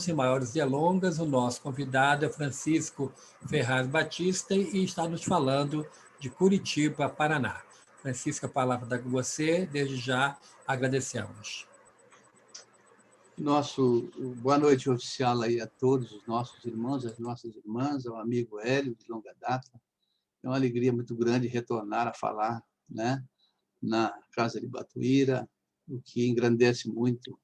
Sem maiores delongas, o nosso convidado é Francisco Ferraz Batista e está nos falando de Curitiba, Paraná. Francisco, a palavra é com você. Desde já agradecemos. Boa noite oficial aí a todos os nossos irmãos, as nossas irmãs, ao amigo Hélio, de longa data. É uma alegria muito grande retornar a falar, né, na Casa de Batuíra, o que engrandece muito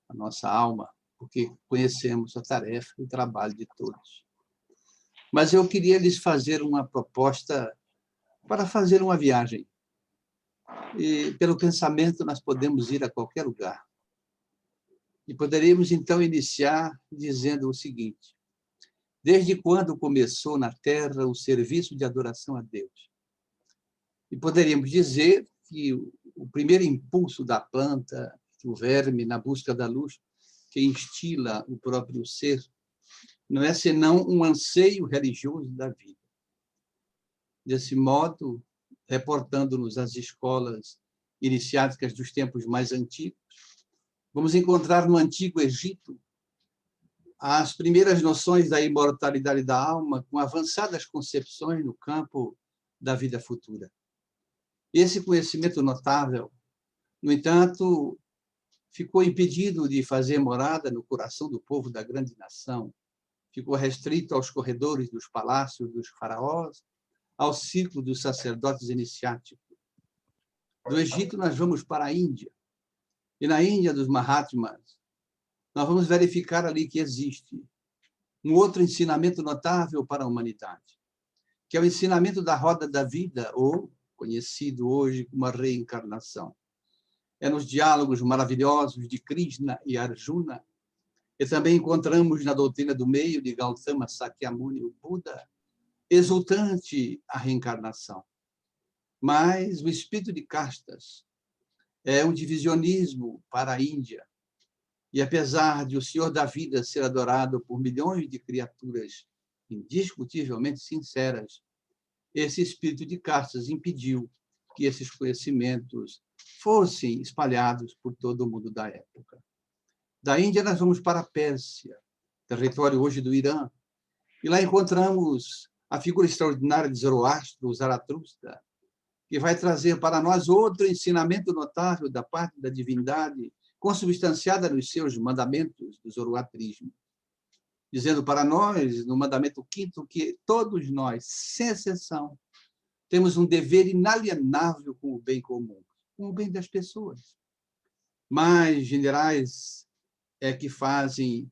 a nossa alma, porque conhecemos a tarefa e o trabalho de todos. Mas eu queria lhes fazer uma proposta para fazer uma viagem. E, pelo pensamento, nós podemos ir a qualquer lugar. E poderíamos, então, iniciar dizendo o seguinte: desde quando começou na Terra o serviço de adoração a Deus? E poderíamos dizer que o primeiro impulso da planta, do verme, na busca da luz, que instila o próprio ser, não é senão um anseio religioso da vida. Desse modo, reportando-nos às escolas iniciáticas dos tempos mais antigos, vamos encontrar no Antigo Egito as primeiras noções da imortalidade da alma, com avançadas concepções no campo da vida futura. Esse conhecimento notável, no entanto, ficou impedido de fazer morada no coração do povo da grande nação, ficou restrito aos corredores dos palácios dos faraós, ao círculo dos sacerdotes iniciáticos. Do Egito, nós vamos para a Índia, e na Índia dos Mahatmas, nós vamos verificar ali que existe um outro ensinamento notável para a humanidade, que é o ensinamento da roda da vida, ou conhecido hoje como a reencarnação. É nos diálogos maravilhosos de Krishna e Arjuna, e também encontramos na doutrina do meio de Gautama Sakyamuni, o Buda, exultante a reencarnação. Mas o espírito de castas é um divisionismo para a Índia, e apesar de o Senhor da Vida ser adorado por milhões de criaturas indiscutivelmente sinceras, esse espírito de castas impediu que esses conhecimentos fossem espalhados por todo o mundo da época. Da Índia, nós vamos para a Pérsia, território hoje do Irã, e lá encontramos a figura extraordinária de Zoroastro, o Zaratustra, que vai trazer para nós outro ensinamento notável da parte da divindade, consubstanciada nos seus mandamentos do zoroastrismo, dizendo para nós, no mandamento 5º, que todos nós, sem exceção, temos um dever inalienável com o bem comum, com o bem das pessoas. Mas generais é que fazem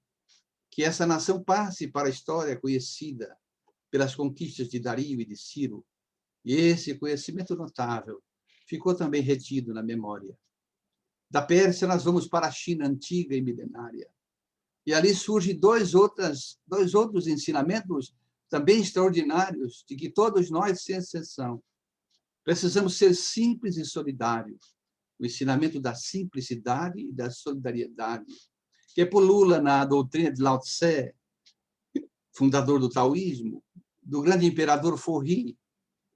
que essa nação passe para a história conhecida pelas conquistas de Dario e de Ciro, e esse conhecimento notável ficou também retido na memória. Da Pérsia, nós vamos para a China antiga e milenária. E ali surgem dois outros ensinamentos também extraordinários, de que todos nós, sem exceção, precisamos ser simples e solidários. O ensinamento da simplicidade e da solidariedade, que pulula na doutrina de Lao Tse, fundador do taoísmo, do grande imperador Forri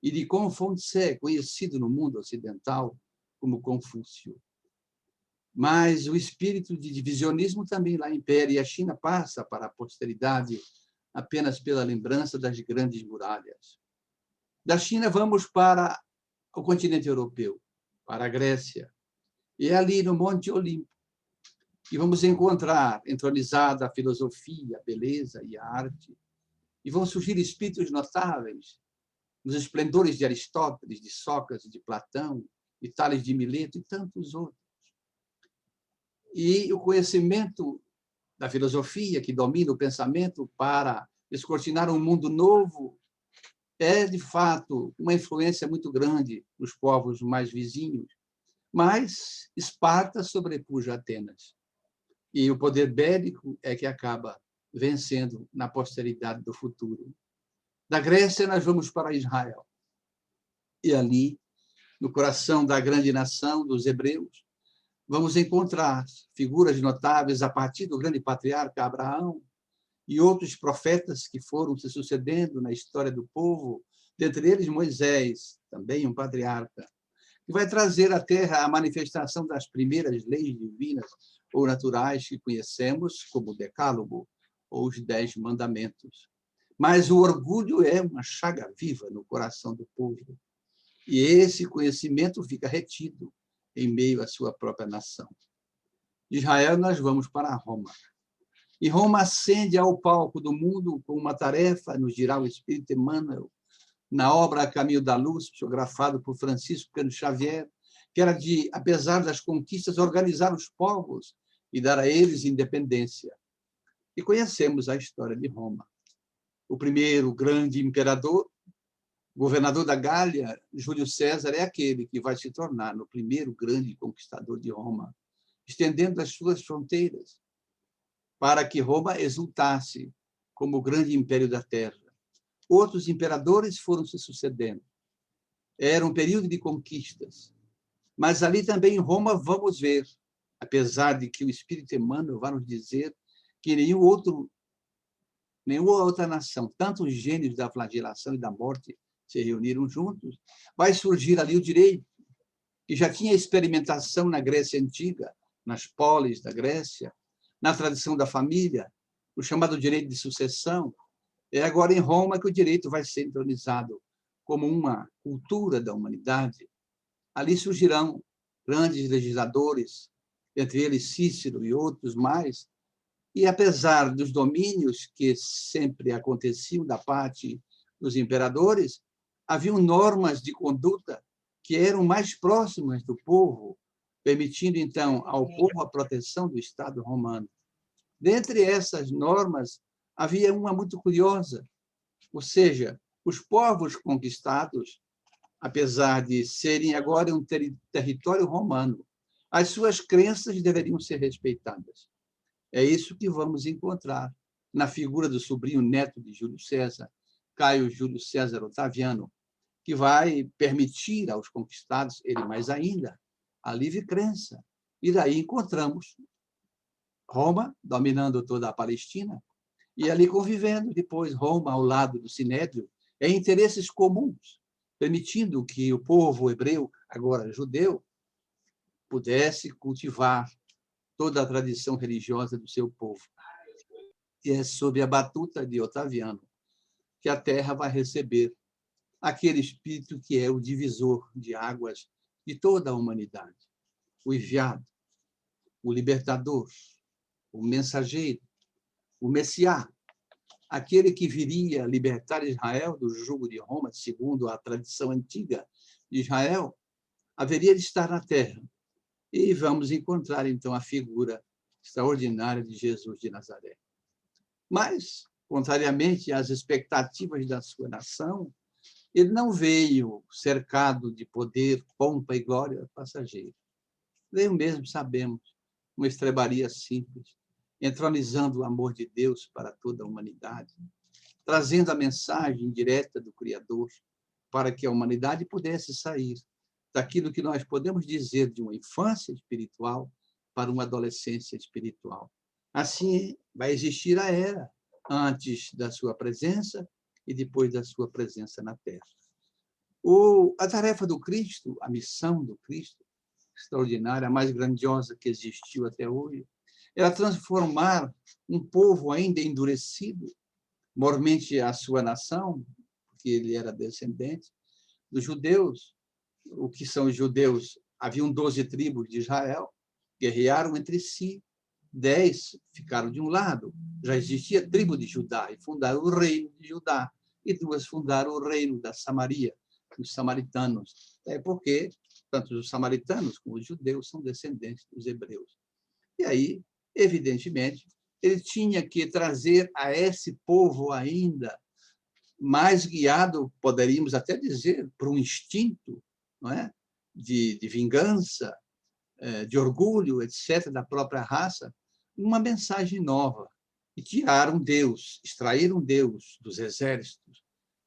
e de Confúcio, conhecido no mundo ocidental como Confúcio. Mas o espírito de divisionismo também lá impera, e a China passa para a posteridade apenas pela lembrança das grandes muralhas. Da China, vamos para o continente europeu, para a Grécia, e é ali no Monte Olimpo que vamos encontrar entronizada a filosofia, a beleza e a arte, e vão surgir espíritos notáveis nos esplendores de Aristóteles, de Sócrates, de Platão, de Tales de Mileto e tantos outros. E o conhecimento da filosofia que domina o pensamento para descortinar um mundo novo é, de fato, uma influência muito grande nos povos mais vizinhos. Mas Esparta sobrepuja Atenas. E o poder bélico é que acaba vencendo na posteridade do futuro. Da Grécia, nós vamos para Israel. E ali, no coração da grande nação dos hebreus, vamos encontrar figuras notáveis a partir do grande patriarca Abraão e outros profetas que foram se sucedendo na história do povo, dentre eles Moisés, também um patriarca, que vai trazer à Terra a manifestação das primeiras leis divinas ou naturais que conhecemos, como o Decálogo ou os 10 Mandamentos. Mas o orgulho é uma chaga viva no coração do povo, e esse conhecimento fica retido em meio à sua própria nação. De Israel, nós vamos para Roma. E Roma ascende ao palco do mundo com uma tarefa, nos dirá o Espírito Emmanuel, na obra A Caminho da Luz, psicografado por Francisco Cano Xavier, que era de, apesar das conquistas, organizar os povos e dar a eles independência. E conhecemos a história de Roma. O primeiro grande imperador, governador da Gália, Júlio César, é aquele que vai se tornar o primeiro grande conquistador de Roma, estendendo as suas fronteiras, para que Roma exultasse como o grande império da terra. Outros imperadores foram se sucedendo. Era um período de conquistas. Mas ali também em Roma vamos ver, apesar de que o Espírito Emmanuel vai nos dizer que nenhuma outra nação, tanto os gênios da flagelação e da morte se reuniram juntos, vai surgir ali o direito, que já tinha experimentação na Grécia Antiga, nas polis da Grécia, na tradição da família, o chamado direito de sucessão. É agora em Roma que o direito vai ser entronizado como uma cultura da humanidade. Ali surgirão grandes legisladores, entre eles Cícero e outros mais, e apesar dos domínios que sempre aconteciam da parte dos imperadores, haviam normas de conduta que eram mais próximas do povo, permitindo, então, ao povo a proteção do Estado romano. Dentre essas normas, havia uma muito curiosa, ou seja, os povos conquistados, apesar de serem agora um território romano, as suas crenças deveriam ser respeitadas. É isso que vamos encontrar na figura do sobrinho neto de Júlio César, Caio Júlio César Otaviano, que vai permitir aos conquistados, ele mais ainda, a livre crença. E daí encontramos Roma dominando toda a Palestina e ali convivendo depois Roma ao lado do Sinédrio, em interesses comuns, permitindo que o povo hebreu, agora judeu, pudesse cultivar toda a tradição religiosa do seu povo. E é sob a batuta de Otaviano que a terra vai receber aquele espírito que é o divisor de águas de toda a humanidade, o enviado, o libertador, o mensageiro, o Messiá, aquele que viria libertar Israel do jugo de Roma, segundo a tradição antiga de Israel, haveria de estar na terra. E vamos encontrar, então, a figura extraordinária de Jesus de Nazaré. Mas, contrariamente às expectativas da sua nação, ele não veio cercado de poder, pompa e glória passageira. Veio mesmo, sabemos, uma estrebaria simples, entronizando o amor de Deus para toda a humanidade, trazendo a mensagem direta do Criador para que a humanidade pudesse sair daquilo que nós podemos dizer de uma infância espiritual para uma adolescência espiritual. Assim, vai existir a era antes da sua presença e depois da sua presença na Terra. A tarefa do Cristo, a missão do Cristo, extraordinária, a mais grandiosa que existiu até hoje, era transformar um povo ainda endurecido, mormente a sua nação, porque ele era descendente dos judeus. O que são os judeus? Haviam 12 tribos de Israel, guerrearam entre si, 10 ficaram de um lado. Já existia a tribo de Judá e fundaram o reino de Judá, e 2 fundaram o reino da Samaria, os samaritanos. É porque tanto os samaritanos como os judeus são descendentes dos hebreus. E aí, evidentemente, ele tinha que trazer a esse povo ainda mais guiado, poderíamos até dizer, por um instinto, não é? de vingança, de orgulho, etc., da própria raça, uma mensagem nova. E tirar um Deus, extrair um Deus dos exércitos,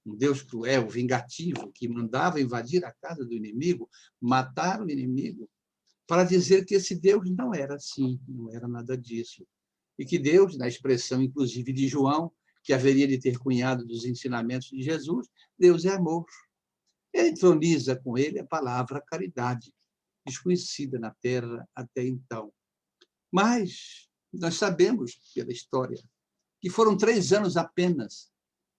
um Deus cruel, vingativo, que mandava invadir a casa do inimigo, matar o inimigo, para dizer que esse Deus não era assim, não era nada disso. E que Deus, na expressão, inclusive, de João, que haveria de ter cunhado dos ensinamentos de Jesus, Deus é amor. Ele entroniza com ele a palavra caridade, desconhecida na terra até então. Mas nós sabemos, pela história, que foram 3 anos apenas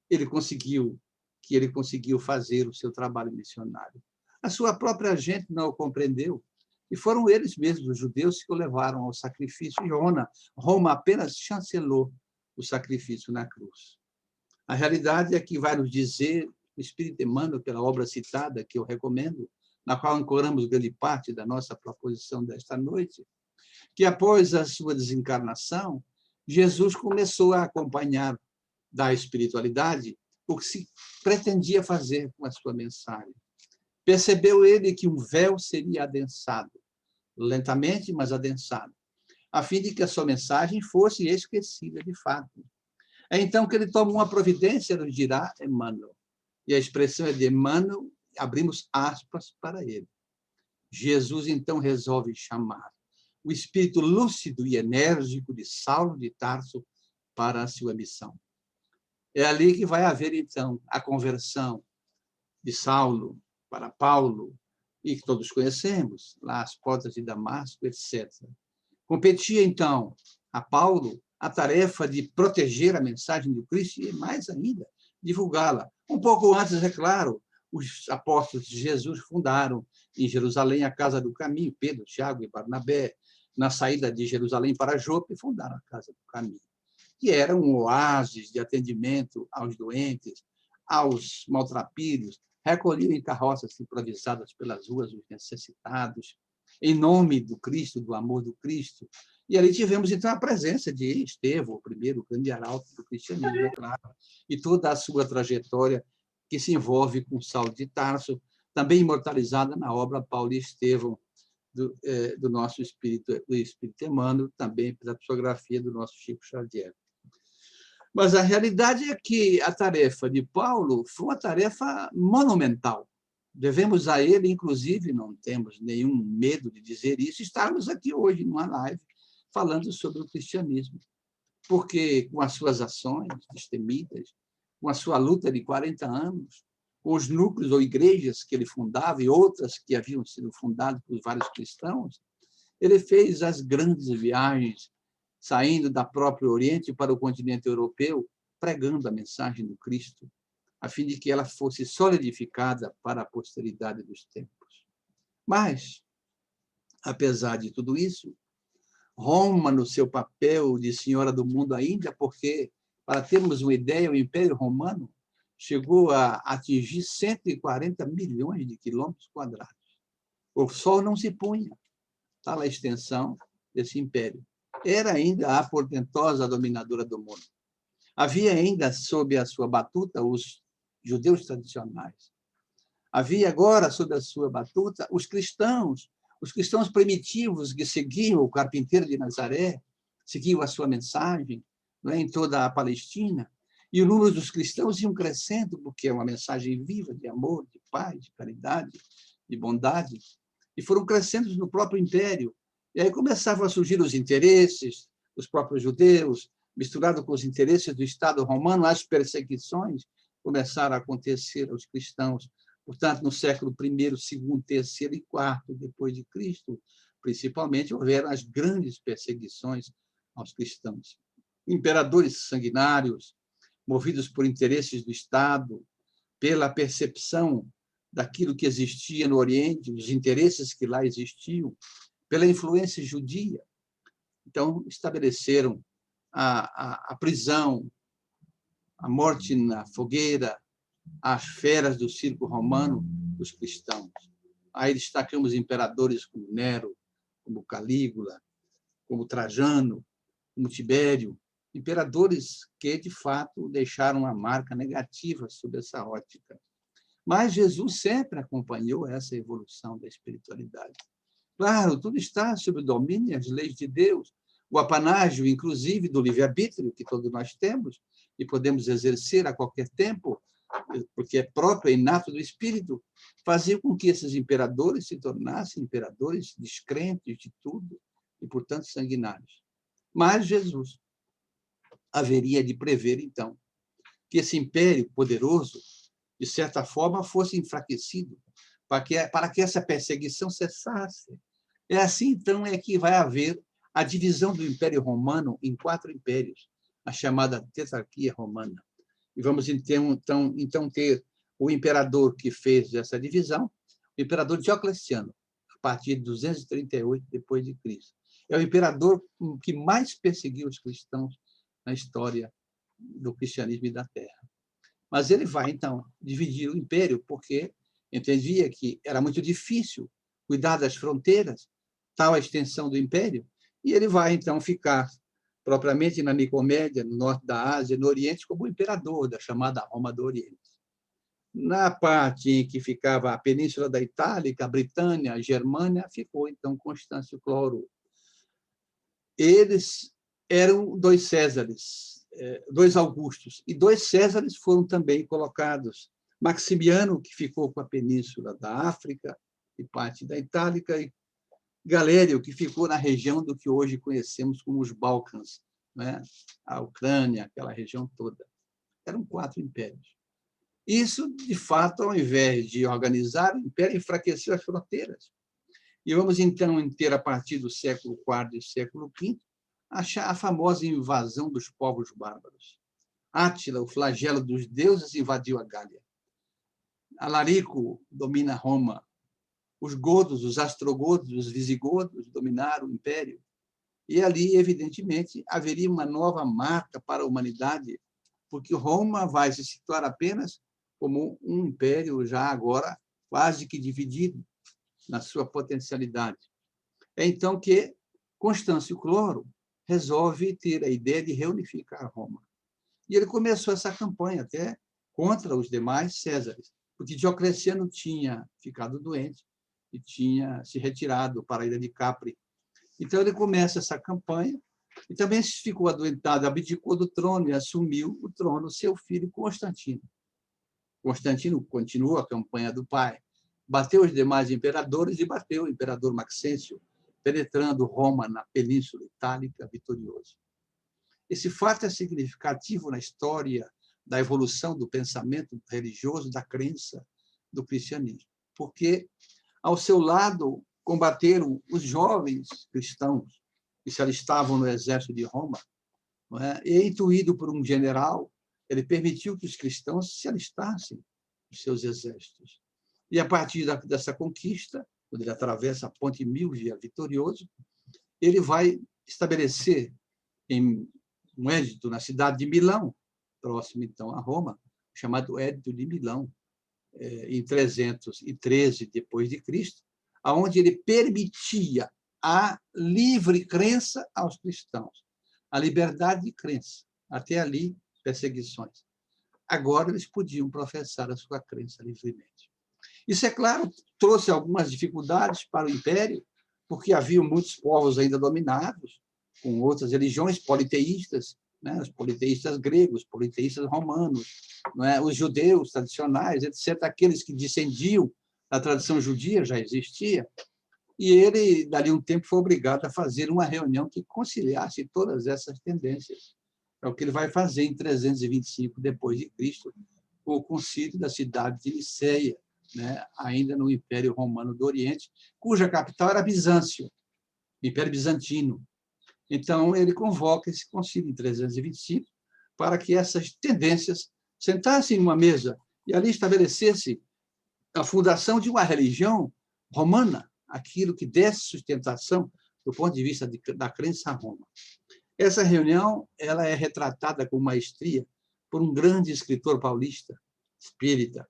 que ele conseguiu fazer o seu trabalho missionário. A sua própria gente não o compreendeu, e foram eles mesmos, os judeus, que o levaram ao sacrifício. E Roma apenas chancelou o sacrifício na cruz. A realidade é que vai nos dizer o Espírito Emmanuel, pela obra citada, que eu recomendo, na qual ancoramos grande parte da nossa proposição desta noite, que após a sua desencarnação, Jesus começou a acompanhar da espiritualidade o que se pretendia fazer com a sua mensagem. Percebeu ele que um véu seria adensado, lentamente, mas adensado, a fim de que a sua mensagem fosse esquecida de fato. É então que ele toma uma providência, nos dirá Emmanuel. E a expressão é de Emmanuel, abrimos aspas para ele. Jesus, então, resolve chamar o espírito lúcido e enérgico de Saulo de Tarso para a sua missão. É ali que vai haver, então, a conversão de Saulo para Paulo, e que todos conhecemos, lá às portas de Damasco, etc. Competia, então, a Paulo a tarefa de proteger a mensagem do Cristo e, mais ainda, divulgá-la. Um pouco antes, é claro, os apóstolos de Jesus fundaram em Jerusalém a Casa do Caminho, Pedro, Tiago e Barnabé. Na saída de Jerusalém para Jope, fundaram a Casa do Caminho, que era um oásis de atendimento aos doentes, aos maltrapilhos, recolhiam em carroças improvisadas pelas ruas os necessitados, em nome do Cristo, do amor do Cristo. E ali tivemos, então, a presença de Estevão, o primeiro grande arauto do cristianismo, é claro, e toda a sua trajetória que se envolve com Saulo de Tarso, também imortalizada na obra Paulo e Estevão, do nosso espírito, do Espírito Emmanuel, também pela psicografia do nosso Chico Xavier. Mas a realidade é que a tarefa de Paulo foi uma tarefa monumental. Devemos a ele, inclusive, não temos nenhum medo de dizer isso, estarmos aqui hoje numa live falando sobre o cristianismo. Porque com as suas ações destemidas, com a sua luta de 40 anos, os núcleos ou igrejas que ele fundava e outras que haviam sido fundadas por vários cristãos, ele fez as grandes viagens, saindo da própria Oriente para o continente europeu, pregando a mensagem do Cristo, a fim de que ela fosse solidificada para a posteridade dos tempos. Mas, apesar de tudo isso, Roma, no seu papel de senhora do mundo ainda, porque, para termos uma ideia, o Império Romano chegou a atingir 140 milhões de quilômetros quadrados. O sol não se punha, tal a extensão desse império. Era ainda a portentosa dominadora do mundo. Havia ainda, sob a sua batuta, os judeus tradicionais. Havia agora, sob a sua batuta, os cristãos primitivos que seguiam o carpinteiro de Nazaré, seguiam a sua mensagem, não é, em toda a Palestina. E o número dos cristãos iam crescendo, porque é uma mensagem viva de amor, de paz, de caridade, de bondade. E foram crescendo no próprio império. E aí começavam a surgir os interesses dos próprios judeus, misturado com os interesses do Estado romano, as perseguições começaram a acontecer aos cristãos. Portanto, no século I, II, III e IV depois de Cristo, principalmente, houveram as grandes perseguições aos cristãos. Imperadores sanguinários, movidos por interesses do Estado, pela percepção daquilo que existia no Oriente, dos interesses que lá existiam, pela influência judia. Então, estabeleceram a prisão, a morte na fogueira, as feras do circo romano dos cristãos. Aí destacamos imperadores como Nero, como Calígula, como Trajano, como Tibério, imperadores que, de fato, deixaram uma marca negativa sobre essa ótica. Mas Jesus sempre acompanhou essa evolução da espiritualidade. Claro, tudo está sob o domínio e as leis de Deus, o apanágio, inclusive, do livre-arbítrio que todos nós temos e podemos exercer a qualquer tempo, porque é próprio e inato do espírito, fazia com que esses imperadores se tornassem imperadores descrentes de tudo e, portanto, sanguinários. Mas Jesus haveria de prever, então, que esse império poderoso de certa forma, fosse enfraquecido, para que essa perseguição cessasse. É assim, então, é que vai haver a divisão do Império Romano em 4 impérios, a chamada Tetrarquia Romana. E vamos, então ter o imperador que fez essa divisão, o imperador Diocleciano, a partir de 238 depois de Cristo. É o imperador que mais perseguiu os cristãos na história do cristianismo e da Terra. Mas ele vai, então, dividir o império, porque entendia que era muito difícil cuidar das fronteiras, tal a extensão do império, e ele vai, então, ficar propriamente na Nicomédia, no norte da Ásia, no Oriente, como imperador da chamada Roma do Oriente. Na parte em que ficava a Península da Itália, a Britânia, a Germânia, ficou, então, Constâncio Cloro. Eles eram 2 Césares, 2 Augustos, e 2 Césares foram também colocados. Maximiano, que ficou com a Península da África e parte da Itália, e Galério, que ficou na região do que hoje conhecemos como os Balcãs, né? A Ucrânia, aquela região toda. Eram 4 impérios. Isso, de fato, ao invés de organizar o império, enfraqueceu as fronteiras. E vamos, então, ter, a partir do século IV e século V, a famosa invasão dos povos bárbaros. Átila, o flagelo dos deuses, invadiu a Gália. Alarico domina Roma. Os godos, os astrogodos, os visigodos dominaram o império. E ali, evidentemente, haveria uma nova marca para a humanidade, porque Roma vai se situar apenas como um império já agora quase que dividido na sua potencialidade. É então que Constâncio Cloro resolve ter a ideia de reunificar Roma. E ele começou essa campanha até contra os demais Césares, porque Diocleciano tinha ficado doente e tinha se retirado para a ilha de Capri. Então, ele começa essa campanha e também ficou adoentado, abdicou do trono e assumiu o trono seu filho Constantino. Constantino continuou a campanha do pai, bateu os demais imperadores e bateu o imperador Maxêncio, penetrando Roma na Península Itálica vitorioso. Esse fato é significativo na história da evolução do pensamento religioso, da crença do cristianismo, porque, ao seu lado, combateram os jovens cristãos que se alistavam no exército de Roma, não é? E, intuído por um general, ele permitiu que os cristãos se alistassem nos seus exércitos. E, a partir dessa conquista, quando ele atravessa a Ponte Milvia vitorioso, ele vai estabelecer um édito na cidade de Milão, próximo, então, a Roma, chamado Édito de Milão, em 313 depois de Cristo, aonde ele permitia a livre crença aos cristãos, a liberdade de crença. Até ali, perseguições. Agora, eles podiam professar a sua crença livremente. Isso, é claro, trouxe algumas dificuldades para o Império, porque havia muitos povos ainda dominados, com outras religiões politeístas, né? Os politeístas gregos, politeístas romanos, não é? Os judeus tradicionais, etc., aqueles que descendiam da tradição judia, já existia, e ele, dali um tempo, foi obrigado a fazer uma reunião que conciliasse todas essas tendências. É o que ele vai fazer em 325 depois de Cristo, com o concílio da cidade de Niceia, né? Ainda no Império Romano do Oriente, cuja capital era Bizâncio, Império Bizantino. Então, ele convoca esse concílio em 325 para que essas tendências sentassem em uma mesa e ali estabelecesse a fundação de uma religião romana, aquilo que desse sustentação do ponto de vista da crença a Roma. Essa reunião ela é retratada com maestria por um grande escritor paulista, espírita,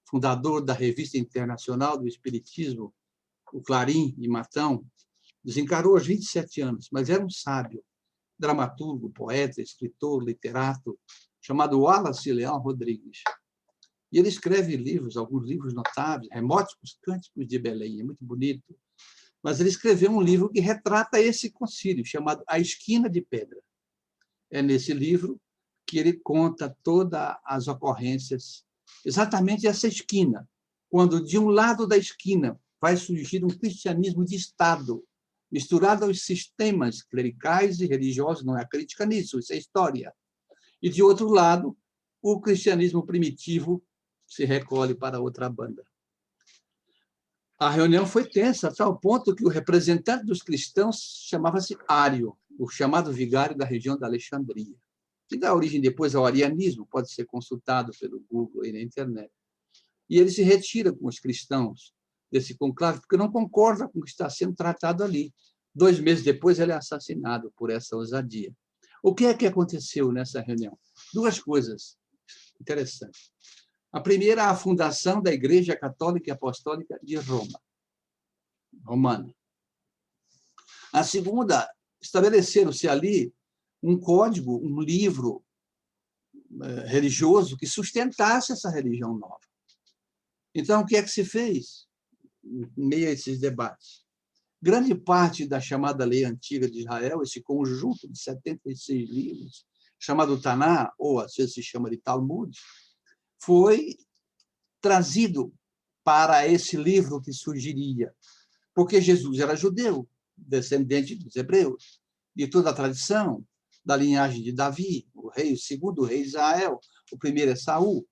fundador da Revista Internacional do Espiritismo, o Clarim e Matão. Desencarou aos 27 anos, mas era um sábio, dramaturgo, poeta, escritor, literato, chamado Wallace Leão Rodrigues. E ele escreve livros, alguns livros notáveis, Remóticos Cânticos de Belém, é muito bonito. Mas ele escreveu um livro que retrata esse concílio, chamado A Esquina de Pedra. É nesse livro que ele conta todas as ocorrências, exatamente essa esquina, quando de um lado da esquina vai surgir um cristianismo de Estado, misturado aos sistemas clericais e religiosos, não há crítica nisso, isso é história. E, de outro lado, o cristianismo primitivo, se recolhe para outra banda. A reunião foi tensa, a tal ponto que o representante dos cristãos chamava-se Ário, o chamado vigário da região da Alexandria, que dá origem depois ao arianismo, pode ser consultado pelo Google e na internet. E ele se retira com os cristãos desse conclave, porque não concorda com o que está sendo tratado ali. 2 meses depois, ele é assassinado por essa ousadia. O que é que aconteceu nessa reunião? 2 coisas interessantes. A primeira, a fundação da Igreja Católica e Apostólica de Roma, romana. A segunda, estabeleceram-se ali um código, um livro religioso que sustentasse essa religião nova. Então, o que é que se fez em meio a esses debates? Grande parte da chamada Lei Antiga de Israel, esse conjunto de 76 livros, chamado Taná, ou às vezes se chama de Talmud, foi trazido para esse livro que surgiria, porque Jesus era judeu, descendente dos hebreus, de toda a tradição da linhagem de Davi, o segundo rei de Israel, o primeiro é Saul.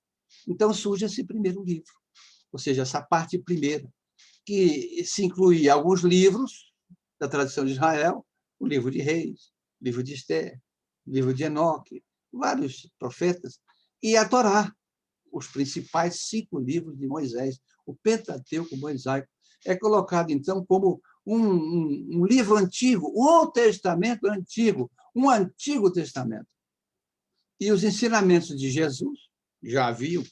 Então surge esse primeiro livro, ou seja, essa parte primeira, que se inclui alguns livros da tradição de Israel, o livro de Reis, o livro de Esther, o livro de Enoque, vários profetas, e a Torá, os principais 5 livros de Moisés, o Pentateuco mosaico, é colocado, então, como um livro antigo, o Testamento antigo, um Antigo Testamento. E os ensinamentos de Jesus, já haviam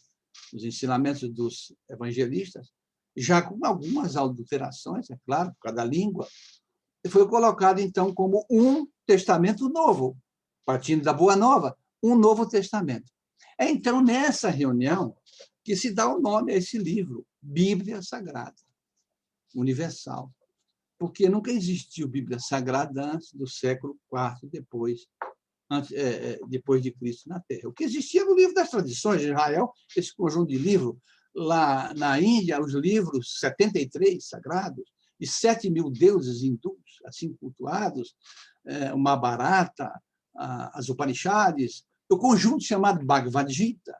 os ensinamentos dos evangelistas, já com algumas adulterações, é claro, por causa da língua, foi colocado, então, como um testamento novo, partindo da Boa Nova, um Novo Testamento. É, então, nessa reunião que se dá o nome a esse livro, Bíblia Sagrada, Universal, porque nunca existiu Bíblia Sagrada antes do século IV, depois de Cristo na Terra. O que existia no livro das tradições de Israel, esse conjunto de livros, lá na Índia, os livros 73 sagrados, e 7.000 deuses hindus, assim cultuados, o Mahabharata, as Upanishads, o conjunto chamado Bhagavad Gita,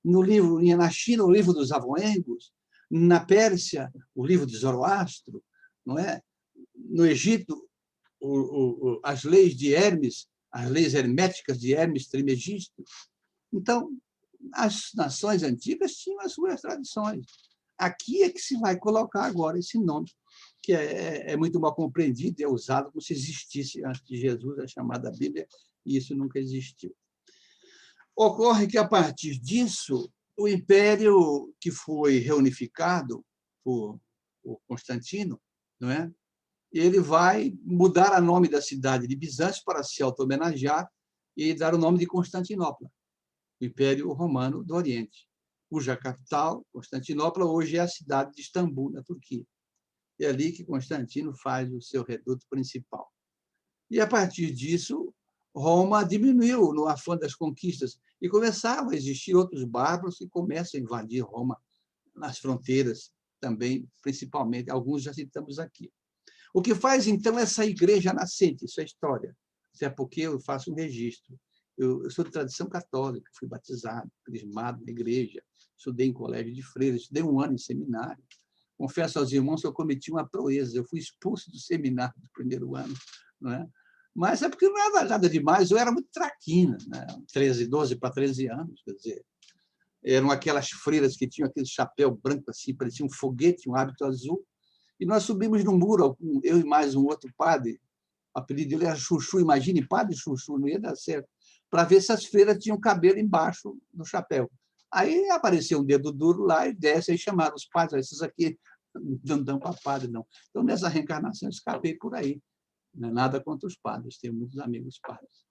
na China, o livro dos Avoengos, na Pérsia, o livro de Zoroastro, não é? No Egito, as leis de Hermes, as leis herméticas de Hermes Trismegisto. Então, as nações antigas tinham as suas tradições. Aqui é que se vai colocar agora esse nome, que é muito mal compreendido e é usado como se existisse antes de Jesus a chamada Bíblia, e isso nunca existiu. Ocorre que, a partir disso, o império que foi reunificado por Constantino, não é? Ele vai mudar o nome da cidade de Bizâncio para se auto-homenagear e dar o nome de Constantinopla, o Império Romano do Oriente, cuja capital, Constantinopla, hoje é a cidade de Istambul, na Turquia. É ali que Constantino faz o seu reduto principal. E, a partir disso, Roma diminuiu no afã das conquistas e começavam a existir outros bárbaros que começam a invadir Roma nas fronteiras também, principalmente. Alguns já citamos aqui. O que faz, então, essa igreja nascente, isso é história, até porque eu faço um registro. Eu sou de tradição católica, fui batizado, crismado na igreja, estudei em colégio de freiras, estudei 1 ano em seminário. Confesso aos irmãos que eu cometi uma proeza, eu fui expulso do seminário do 1º ano, não é? Mas é porque não era nada demais, eu era muito traquina, né? 12 para 13 anos, quer dizer, eram aquelas freiras que tinham aquele chapéu branco, assim, parecia um foguete, um hábito azul, e nós subimos no muro, eu e mais um outro padre, o apelido dele era Chuchu, imagine, Padre Chuchu, não ia dar certo, para ver se as freiras tinham cabelo embaixo do chapéu. Aí apareceu um dedo duro lá e desce, e chamaram os padres, esses aqui não dão para padre, não. Então, nessa reencarnação, eu escapei por aí. Não é nada contra os padres, tenho muitos amigos padres.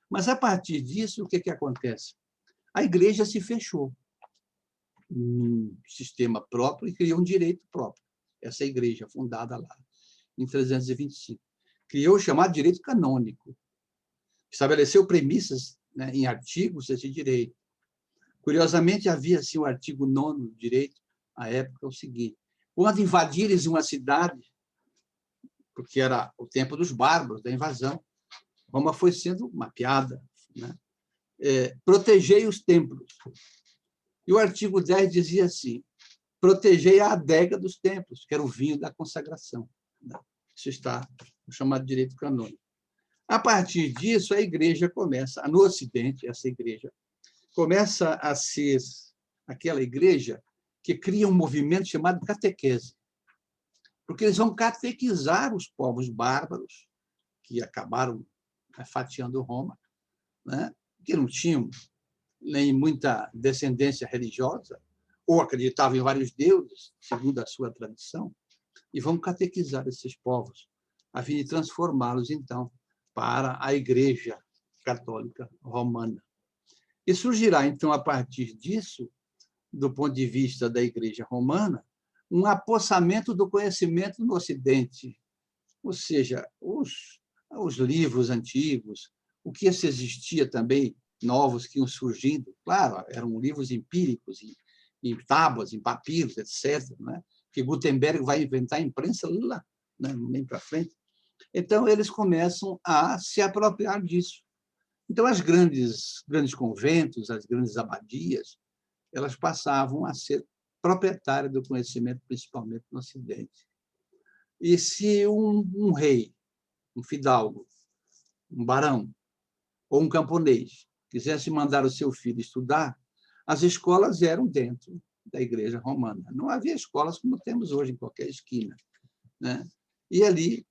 Mas, a partir disso, o que acontece? A igreja se fechou num sistema próprio e criou um direito próprio. Essa igreja, fundada lá em 325. Criou o chamado direito canônico. Estabeleceu premissas, né, em artigos desse direito. Curiosamente, havia assim, o artigo 9º do direito, à época, o seguinte: quando invadires uma cidade, porque era o tempo dos bárbaros, da invasão, Roma foi sendo mapeada, né? Protegei os templos E o artigo 10 dizia assim: protegei a adega dos templos, que era o vinho da consagração. Isso está no chamado direito canônico. A partir disso, a igreja começa, no Ocidente, essa igreja, começa a ser aquela igreja que cria um movimento chamado catequese, porque eles vão catequizar os povos bárbaros, que acabaram fatiando Roma, né? Que não tinham nem muita descendência religiosa, ou acreditavam em vários deuses, segundo a sua tradição, e vão catequizar esses povos, a fim de transformá-los, então, para a Igreja Católica Romana. E surgirá, então, a partir disso, do ponto de vista da Igreja Romana, um apossamento do conhecimento no Ocidente, ou seja, os livros antigos, o que se existia também, novos que iam surgindo, claro, eram livros empíricos, em tábuas, em papiros, etc., né? Que Gutenberg vai inventar a imprensa lá, né? Nem para frente. Então, eles começam a se apropriar disso. Então, as grandes conventos, as grandes abadias, elas passavam a ser proprietárias do conhecimento, principalmente no Ocidente. E se um rei, um fidalgo, um barão ou um camponês quisesse mandar o seu filho estudar, as escolas eram dentro da Igreja Romana. Não havia escolas como temos hoje em qualquer esquina, né? E ali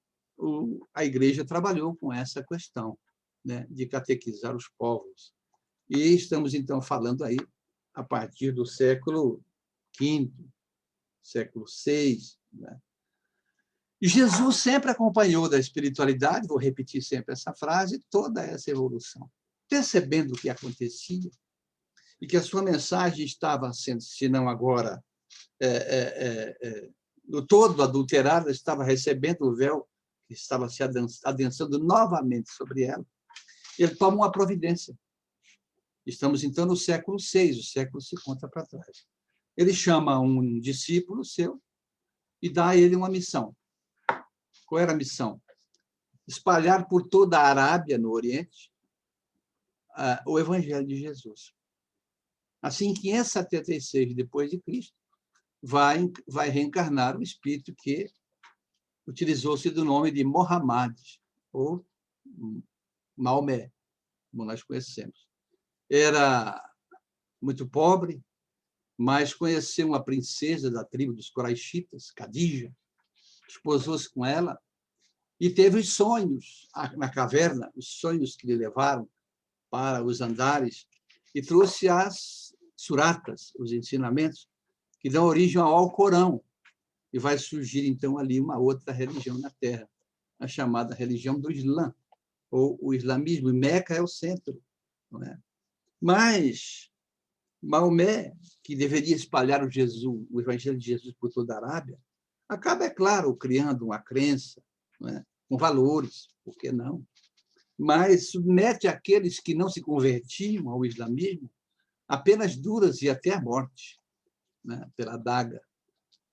a Igreja trabalhou com essa questão, né, de catequizar os povos. E estamos, então, falando aí a partir do século V, século VI, né? Jesus sempre acompanhou da espiritualidade, vou repetir sempre essa frase, toda essa evolução. Percebendo o que acontecia e que a sua mensagem estava sendo, se não agora, no todo adulterada, estava recebendo o véu que estava se adensando novamente sobre ela, ele toma uma providência. Estamos, então, no século VI, o século se conta para trás. Ele chama um discípulo seu e dá a ele uma missão. Qual era a missão? Espalhar por toda a Arábia, no Oriente, o Evangelho de Jesus. Assim, em 576 depois de Cristo, vai reencarnar o espírito que utilizou-se do nome de Muhammad, ou Maomé, como nós conhecemos. Era muito pobre, mas conheceu uma princesa da tribo dos Quraishitas, Khadija, esposou-se com ela e teve os sonhos na caverna, os sonhos que lhe levaram para os andares, e trouxe as suratas, os ensinamentos, que dão origem ao Alcorão, e vai surgir, então, ali uma outra religião na Terra, a chamada religião do Islã, ou o islamismo, e Meca é o centro, não é? Mas Maomé, que deveria espalhar o Evangelho de Jesus por toda a Arábia, acaba, é claro, criando uma crença, não é? Com valores, por que não? Mas submete aqueles que não se convertiam ao islamismo a penas duras e até a morte, né? Pela adaga.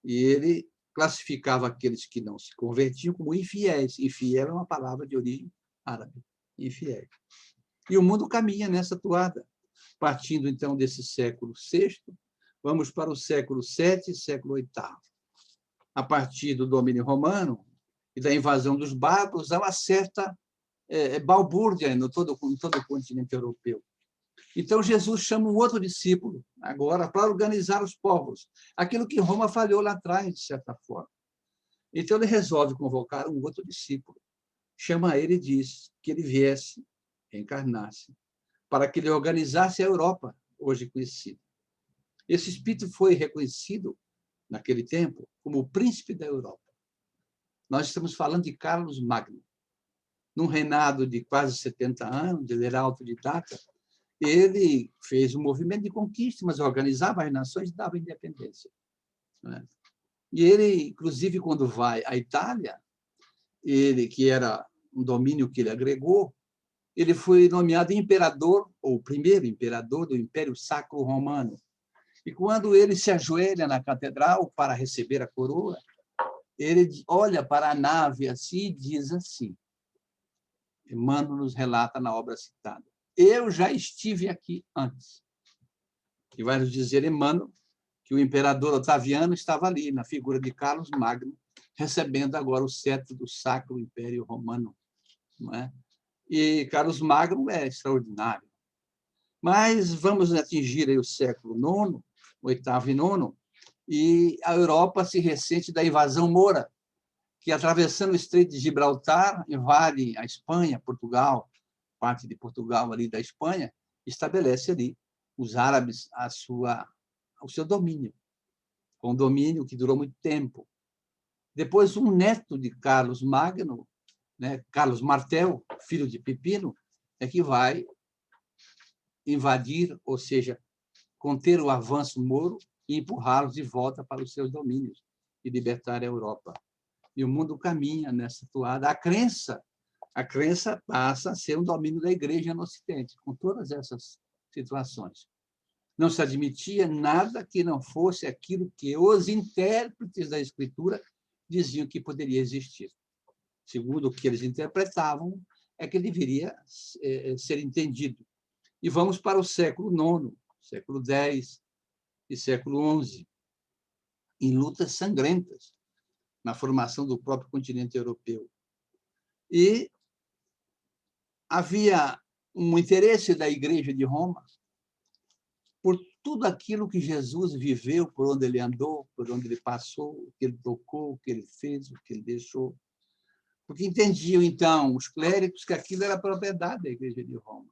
E ele classificava aqueles que não se convertiam como infiéis. Infiel é uma palavra de origem árabe, infiéis. E o mundo caminha nessa toada. Partindo, então, desse século VI, vamos para o século VII e século VIII. A partir do domínio romano e da invasão dos bárbaros, há uma certa balbúrdia em todo o continente europeu. Então, Jesus chama um outro discípulo, agora, para organizar os povos, aquilo que Roma falhou lá atrás, de certa forma. Então, ele resolve convocar um outro discípulo, chama ele e diz que ele viesse, reencarnasse, para que ele organizasse a Europa, hoje conhecida. Esse espírito foi reconhecido, naquele tempo, como o príncipe da Europa. Nós estamos falando de Carlos Magno. Num reinado de quase 70 anos, ele era autodidata, ele fez um movimento de conquista, mas organizava as nações e dava independência, né? E ele, inclusive, quando vai à Itália, ele, que era um domínio que ele agregou, ele foi nomeado imperador, ou primeiro imperador do Império Sacro Romano. E quando ele se ajoelha na catedral para receber a coroa, ele olha para a nave assim e diz assim, Emmanuel nos relata na obra citada: eu já estive aqui antes. E vai nos dizer Emmanuel que o imperador Otaviano estava ali, na figura de Carlos Magno, recebendo agora o cetro do Sacro Império Romano. Não é? E Carlos Magno é extraordinário. Mas vamos atingir aí o século IX, oitavo e nono, e a Europa se ressente da invasão moura, que, atravessando o Estreito de Gibraltar, invade a Espanha, Portugal, parte de Portugal ali da Espanha, estabelece ali os árabes o seu domínio, com um domínio que durou muito tempo. Depois, um neto de Carlos Magno, né, Carlos Martel, filho de Pipino, é que vai invadir, ou seja, conter o avanço moro e empurrá-los de volta para os seus domínios e libertar a Europa. E o mundo caminha nessa toada. A crença passa a ser um domínio da Igreja no Ocidente, com todas essas situações. Não se admitia nada que não fosse aquilo que os intérpretes da Escritura diziam que poderia existir. Segundo o que eles interpretavam, é que deveria ser entendido. E vamos para o século IX, século X e século XI, em lutas sangrentas na formação do próprio continente europeu. E havia um interesse da Igreja de Roma por tudo aquilo que Jesus viveu, por onde ele andou, por onde ele passou, o que ele tocou, o que ele fez, o que ele deixou. Porque entendiam, então, os clérigos que aquilo era propriedade da Igreja de Roma.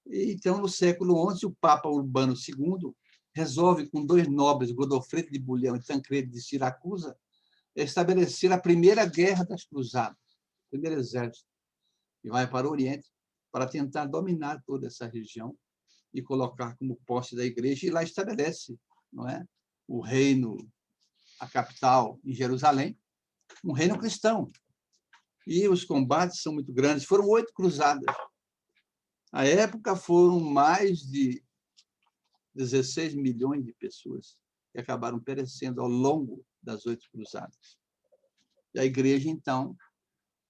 E, então, no século XI, o Papa Urbano II resolve, com dois nobres, Godofredo de Bulhão e Tancredo de Siracusa, estabelecer a primeira guerra das cruzadas, o primeiro exército, que vai para o Oriente para tentar dominar toda essa região e colocar como posse da Igreja, e lá estabelece, não é, o reino, a capital em Jerusalém, um reino cristão. E os combates são muito grandes. Foram 8 cruzadas. À época, foram mais de 16 milhões de pessoas que acabaram perecendo ao longo das 8 cruzadas. E a Igreja, então,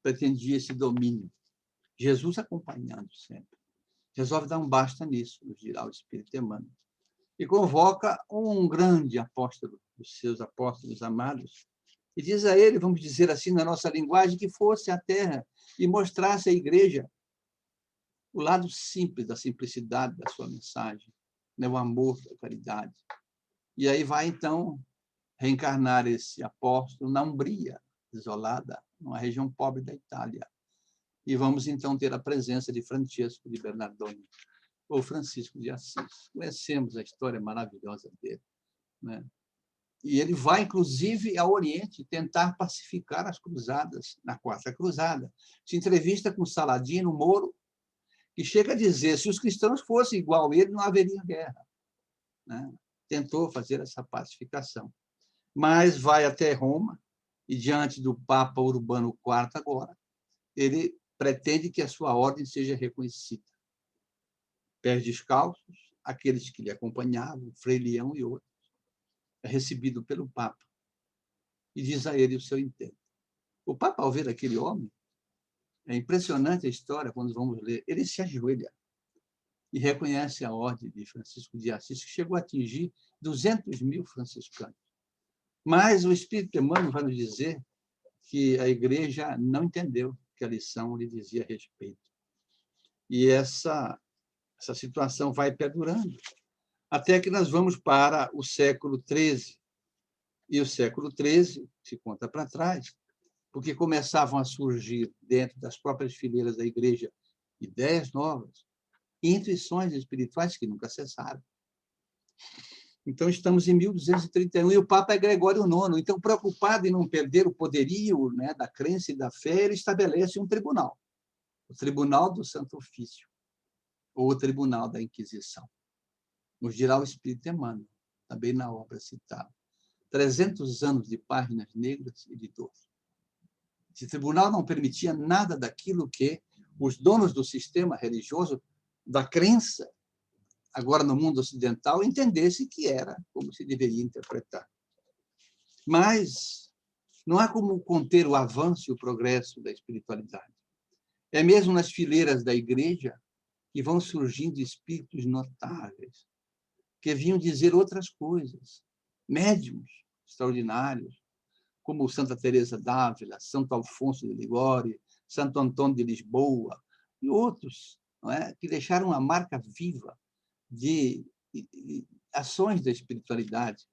pretendia esse domínio. Jesus acompanhando sempre. Resolve dar um basta nisso, nos dirá o Espírito Emmanuel. E convoca um grande apóstolo, dos seus apóstolos amados, e diz a ele, vamos dizer assim, na nossa linguagem, que fosse à Terra e mostrasse à Igreja o lado simples, da simplicidade da sua mensagem, né? O amor, a caridade. E aí vai, então, reencarnar esse apóstolo na Umbria, isolada, numa região pobre da Itália. E vamos, então, ter a presença de Francesco de Bernardone, ou Francisco de Assis. Conhecemos a história maravilhosa dele, né? E ele vai, inclusive, ao Oriente tentar pacificar as cruzadas, na Quarta Cruzada. Se entrevista com Saladino Moro, que chega a dizer, se os cristãos fossem igual a ele, não haveria guerra, né? Tentou fazer essa pacificação. Mas vai até Roma, e diante do Papa Urbano IV agora, ele pretende que a sua ordem seja reconhecida. Pés descalços, aqueles que lhe acompanhavam, Frei Leão e outros, é recebido pelo Papa e diz a ele o seu intento. O Papa, ao ver aquele homem, é impressionante a história, quando vamos ler, ele se ajoelha e reconhece a ordem de Francisco de Assis, que chegou a atingir 200 mil franciscanos. Mas o Espírito Emmanuel vai nos dizer que a Igreja não entendeu que a lição lhe dizia respeito. E essa situação vai perdurando, até que nós vamos para o século XIII. E o século XIII se conta para trás, porque começavam a surgir, dentro das próprias fileiras da Igreja, ideias novas, e intuições espirituais que nunca cessaram. Então, estamos em 1231, e o Papa é Gregório IX. Então, preocupado em não perder o poderio, né, da crença e da fé, ele estabelece um tribunal, o Tribunal do Santo Ofício, ou o Tribunal da Inquisição. Nos dirá o Espírito Emmanuel, também na obra citada. 300 anos de páginas negras e de dor. Esse tribunal não permitia nada daquilo que os donos do sistema religioso, da crença, agora no mundo ocidental, entendessem que era como se deveria interpretar. Mas não há como conter o avanço e o progresso da espiritualidade. É mesmo nas fileiras da Igreja que vão surgindo espíritos notáveis. que vinham dizer outras coisas. Médiuns extraordinários, como Santa Teresa d'Ávila, Santo Alfonso de Ligório, Santo Antônio de Lisboa, e outros, não é? Que deixaram uma marca viva de ações da espiritualidade.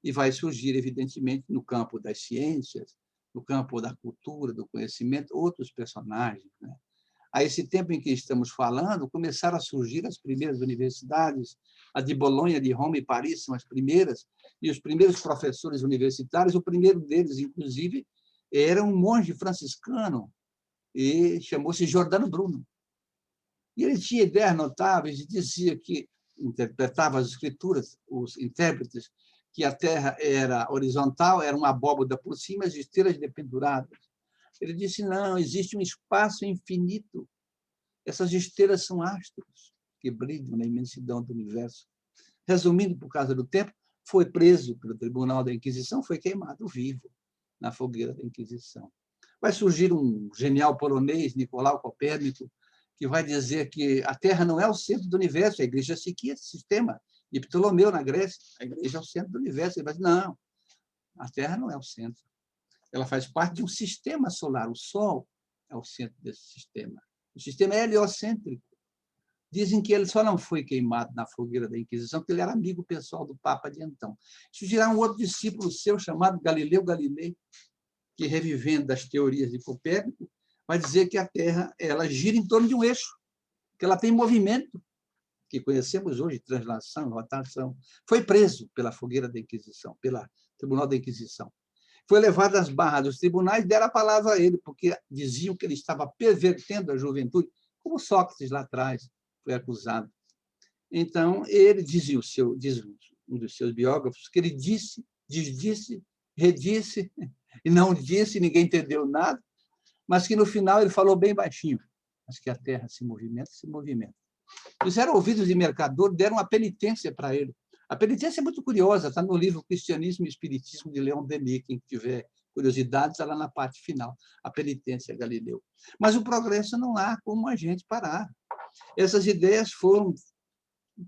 E vai surgir, evidentemente, no campo das ciências, no campo da cultura, do conhecimento, outros personagens, né? A esse tempo em que estamos falando, começaram a surgir as primeiras universidades, a de Bolonha, de Roma e Paris são as primeiras, e os primeiros professores universitários, o primeiro deles, inclusive, era um monge franciscano, e chamou-se Giordano Bruno. E ele tinha ideias notáveis e dizia que, interpretava as escrituras, os intérpretes, que a Terra era horizontal, era uma abóboda por cima, as estrelas dependuradas. Ele disse, não, existe um espaço infinito. Essas estrelas são astros que brilham na imensidão do universo. Resumindo, por causa do tempo, foi preso pelo Tribunal da Inquisição, foi queimado vivo na fogueira da Inquisição. Vai surgir um genial polonês, Nicolau Copérnico, que vai dizer que a Terra não é o centro do universo, a Igreja seguia esse sistema. E Ptolomeu, na Grécia, a Igreja é o centro do universo. Ele vai dizer, não, a Terra não é o centro. Ela faz parte de um sistema solar. O Sol é o centro desse sistema. O sistema é heliocêntrico. Dizem que ele só não foi queimado na fogueira da Inquisição porque ele era amigo pessoal do Papa de então. Surgirá um outro discípulo seu chamado Galileu Galilei, que, revivendo as teorias de Copérnico, vai dizer que a Terra ela gira em torno de um eixo, que ela tem movimento, que conhecemos hoje, translação, rotação. Foi preso pela fogueira da Inquisição, pelo Tribunal da Inquisição. Foi levado às barras dos tribunais, deram a palavra a ele, porque diziam que ele estava pervertendo a juventude, como Sócrates lá atrás foi acusado. Então, ele diz um dos seus biógrafos, que ele disse, desdisse, redisse, e não disse, ninguém entendeu nada, mas que no final ele falou bem baixinho, mas que a Terra se movimenta, se movimenta. Fizeram ouvidos de mercador, deram uma penitência para ele. A penitência é muito curiosa, está no livro Cristianismo e Espiritismo, de Leon Denis. Quem tiver curiosidade, está lá na parte final, a penitência Galileu. Mas o progresso não há como a gente parar. Essas ideias foram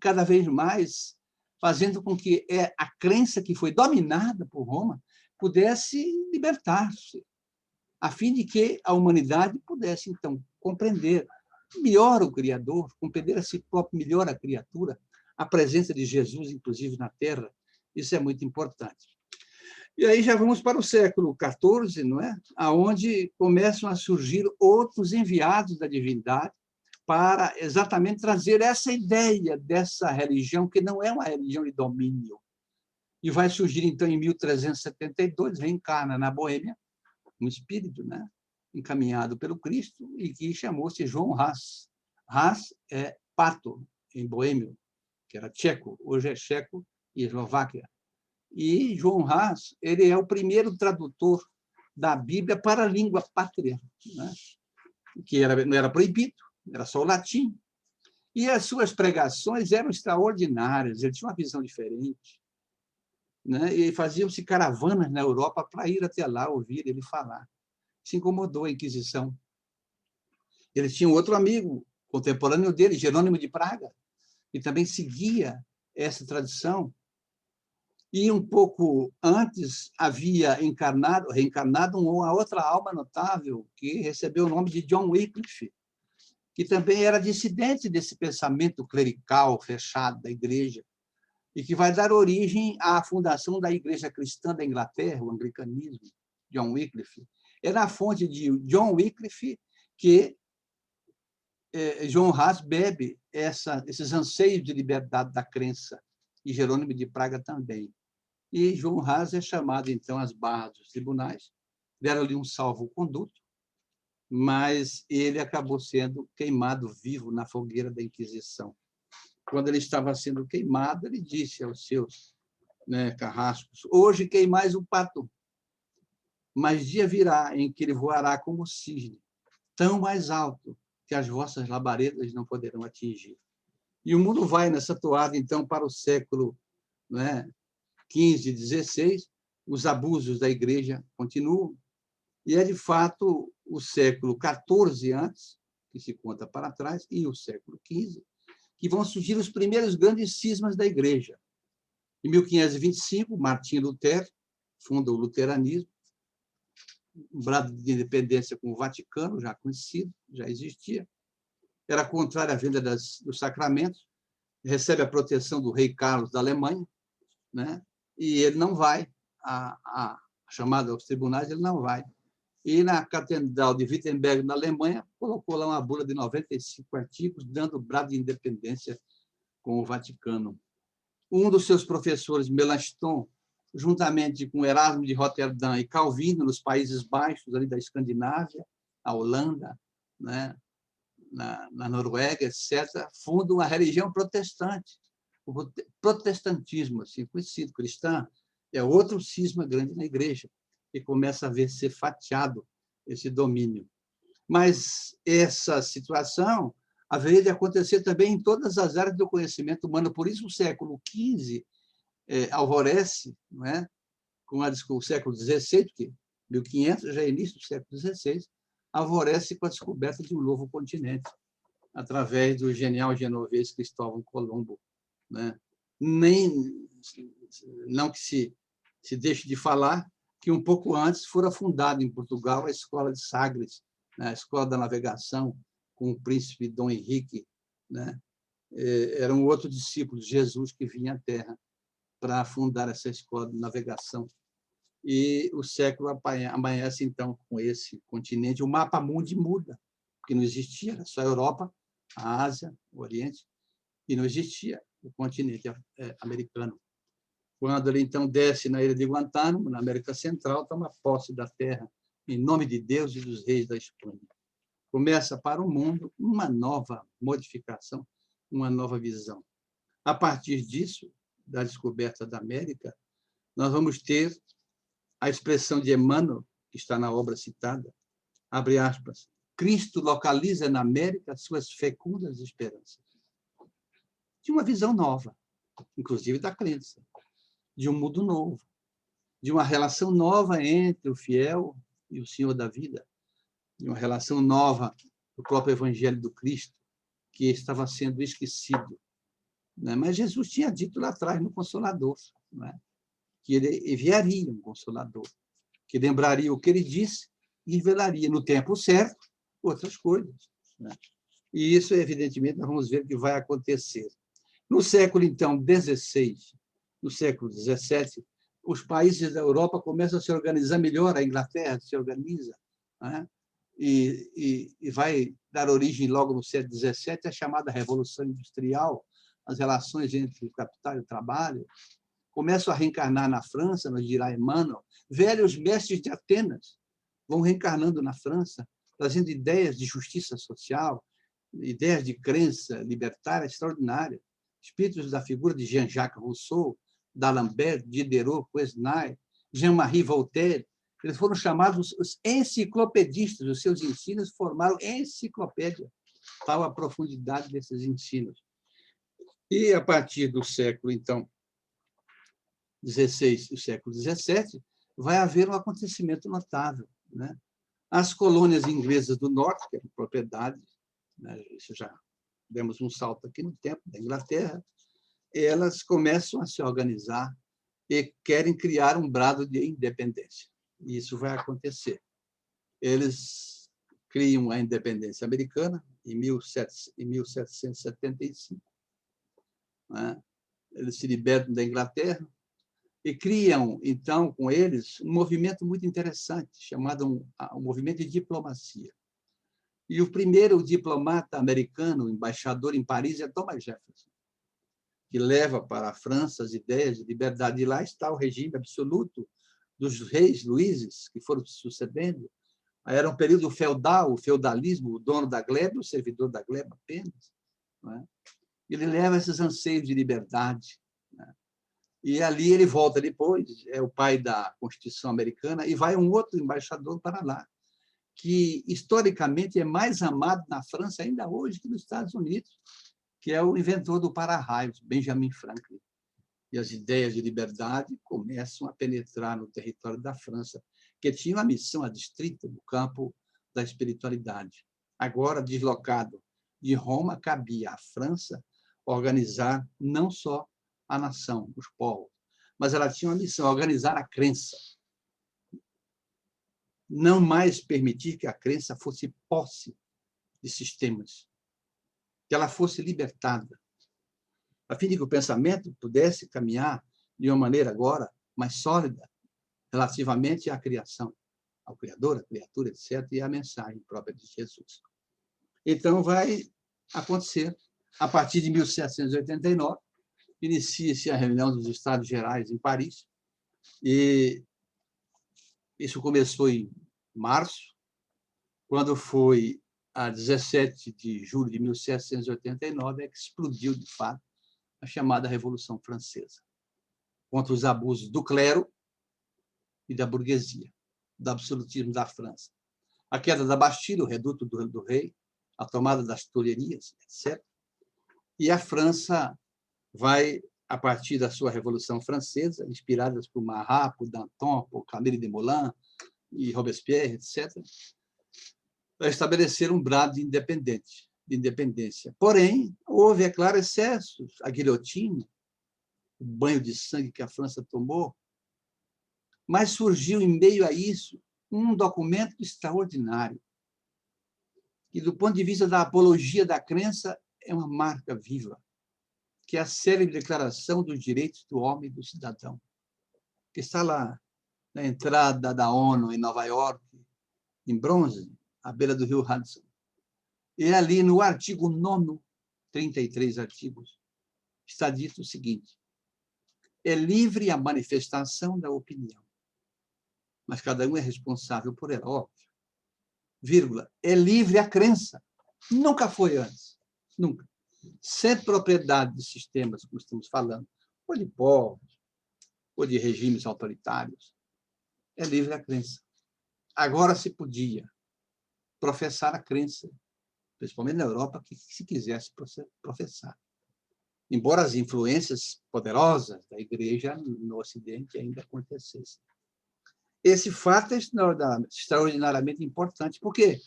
cada vez mais fazendo com que a crença que foi dominada por Roma pudesse libertar-se, a fim de que a humanidade pudesse, então, compreender melhor o Criador, compreender a si próprio melhor a criatura, a presença de Jesus, inclusive, na Terra. Isso é muito importante. E aí já vamos para o século XIV, não é? Onde começam a surgir outros enviados da divindade para exatamente trazer essa ideia dessa religião, que não é uma religião de domínio. E vai surgir, então, em 1372, reencarna na Boêmia, um espírito, né? Encaminhado pelo Cristo, e que chamou-se João Hus. Hus é pato, em boêmio, que era tcheco, hoje é checo e Eslováquia. E João Hus, ele é o primeiro tradutor da Bíblia para a língua pátria, né? Que não era proibido, era só o latim. E as suas pregações eram extraordinárias, ele tinha uma visão diferente, né? E faziam-se caravanas na Europa para ir até lá ouvir ele falar. Se incomodou a Inquisição. Ele tinha um outro amigo contemporâneo dele, Jerônimo de Praga, que também seguia essa tradição. E um pouco antes havia reencarnado uma outra alma notável, que recebeu o nome de John Wycliffe, que também era dissidente desse pensamento clerical fechado da Igreja, e que vai dar origem à fundação da Igreja Cristã da Inglaterra, o anglicanismo, John Wycliffe. É na fonte de John Wycliffe que João Hus bebe esses anseios de liberdade da crença, e Jerônimo de Praga também. E João Hus é chamado, então, às barras dos tribunais, deram-lhe um salvo-conduto, mas ele acabou sendo queimado vivo na fogueira da Inquisição. Quando ele estava sendo queimado, ele disse aos seus, né, carrascos, hoje queimais o pato, mas dia virá em que ele voará como cisne, tão mais alto que as vossas labaredas não poderão atingir. E o mundo vai nessa toada, então, para o século, né, 15, 16, os abusos da Igreja continuam, e é, de fato, o século XIV antes, que se conta para trás, e o século XV, que vão surgir os primeiros grandes cismas da Igreja. Em 1525, Martim Lutero funda o luteranismo, um brado de independência com o Vaticano, já conhecido, já existia. Era contrário à venda dos sacramentos, recebe a proteção do rei Carlos da Alemanha, né? E ele não vai, a chamada aos tribunais, ele não vai. E na Catedral de Wittenberg, na Alemanha, colocou lá uma bula de 95 artigos, dando brado de independência com o Vaticano. Um dos seus professores, Melanchthon, juntamente com Erasmo de Roterdã e Calvino, nos Países Baixos, ali da Escandinávia, a Holanda, né? na Noruega, etc., fundam a religião protestante. O protestantismo, assim conhecido, cristão, é outro cisma grande na Igreja, e começa a ver ser fatiado esse domínio. Mas essa situação haveria de acontecer também em todas as áreas do conhecimento humano. Por isso, o século XV alvorece, não é? Com o século XVI, porque 1500 já é início do século XVI, alvorece com a descoberta de um novo continente, através do genial genovês Cristóvão Colombo, né? Não que se deixe de falar que um pouco antes fora fundada em Portugal a Escola de Sagres, né? A Escola da Navegação, com o príncipe Dom Henrique, né? Era um outro discípulo de Jesus que vinha à Terra para fundar essa escola de navegação. E o século amanhece, então, com esse continente. O mapa mundi muda, porque não existia, era só a Europa, a Ásia, o Oriente, e não existia o continente americano. Quando ele, então, desce na ilha de Guantánamo, na América Central, toma posse da terra, em nome de Deus e dos reis da Espanha. Começa para o mundo uma nova modificação, uma nova visão. A partir disso, da descoberta da América, nós vamos ter a expressão de Emmanuel, que está na obra citada, abre aspas, Cristo localiza na América suas fecundas esperanças. De uma visão nova, inclusive da crença, de um mundo novo, de uma relação nova entre o fiel e o Senhor da vida, de uma relação nova do próprio Evangelho do Cristo, que estava sendo esquecido. Né? Mas Jesus tinha dito lá atrás no Consolador, né? Que ele enviaria um Consolador, que lembraria o que ele disse e revelaria, no tempo certo, outras coisas. Né? E isso, evidentemente, nós vamos ver que vai acontecer. No século, então, XVI, no século XVII, os países da Europa começam a se organizar melhor, a Inglaterra se organiza, né? E vai dar origem, logo no século XVII, à chamada Revolução Industrial, as relações entre o capital e o trabalho. Começam a reencarnar na França, nos dirá Emmanuel, velhos mestres de Atenas vão reencarnando na França, trazendo ideias de justiça social, ideias de crença libertária extraordinária, espíritos da figura de Jean-Jacques Rousseau, d'Alembert, Diderot, Quesnay, Jean-Marie Voltaire. Eles foram chamados os enciclopedistas, os seus ensinos formaram enciclopédia, tal a profundidade desses ensinos. E, a partir do século, então, XVI e o século XVII, vai haver um acontecimento notável. Né? As colônias inglesas do norte, que eram propriedade, né? Isso já demos um salto aqui no tempo, da Inglaterra, elas começam a se organizar e querem criar um brado de independência. E isso vai acontecer. Eles criam a independência americana em 1775. Né? Eles se libertam da Inglaterra e criam, então, com eles, um movimento muito interessante, chamado um movimento de diplomacia. E o primeiro diplomata americano, embaixador em Paris, é Thomas Jefferson, que leva para a França as ideias de liberdade. E lá está o regime absoluto dos reis Luíses, que foram se sucedendo. Era um período feudal, o feudalismo, o dono da gleba, o servidor da gleba apenas. Não é? Ele leva esses anseios de liberdade. Né? E ali ele volta depois, é o pai da Constituição americana, e vai um outro embaixador para lá, que historicamente é mais amado na França ainda hoje que nos Estados Unidos, que é o inventor do para-raios, Benjamin Franklin. E as ideias de liberdade começam a penetrar no território da França, que tinha uma missão adstrita no campo da espiritualidade. Agora, deslocado de Roma, cabia à França organizar não só a nação, os povos, mas ela tinha uma missão, organizar a crença. Não mais permitir que a crença fosse posse de sistemas, que ela fosse libertada, a fim de que o pensamento pudesse caminhar de uma maneira agora mais sólida relativamente à criação, ao Criador, à criatura, etc., e à mensagem própria de Jesus. Então, vai acontecer, a partir de 1789, inicia-se a reunião dos Estados Gerais em Paris, e isso começou em março, quando foi a 17 de julho de 1789, é que explodiu, de fato, a chamada Revolução Francesa, contra os abusos do clero e da burguesia, do absolutismo da França. A queda da Bastilha, o reduto do rei, a tomada das Tulherias, etc. E a França vai, a partir da sua Revolução Francesa, inspiradas por Marat, por Danton, por Camille Desmoulins e Robespierre, etc., vai estabelecer um brado de independência. Porém, houve, é claro, excessos, a guilhotina, o banho de sangue que a França tomou, mas surgiu em meio a isso um documento extraordinário, que, do ponto de vista da apologia da crença, é uma marca viva, que é a célebre Declaração dos Direitos do Homem e do Cidadão, que está lá na entrada da ONU em Nova York, em bronze, à beira do rio Hudson. E ali, no artigo 9º, 33 artigos, está dito o seguinte: é livre a manifestação da opinião, mas cada um é responsável por ela, óbvio. Vírgula, é livre a crença. Nunca foi antes. Nunca. Sem propriedade de sistemas, como estamos falando, ou de povos, ou de regimes autoritários. É livre a crença. Agora se podia professar a crença, principalmente na Europa, que se quisesse professar. Embora as influências poderosas da Igreja no Ocidente ainda acontecessem. Esse fato é extraordinariamente importante, porque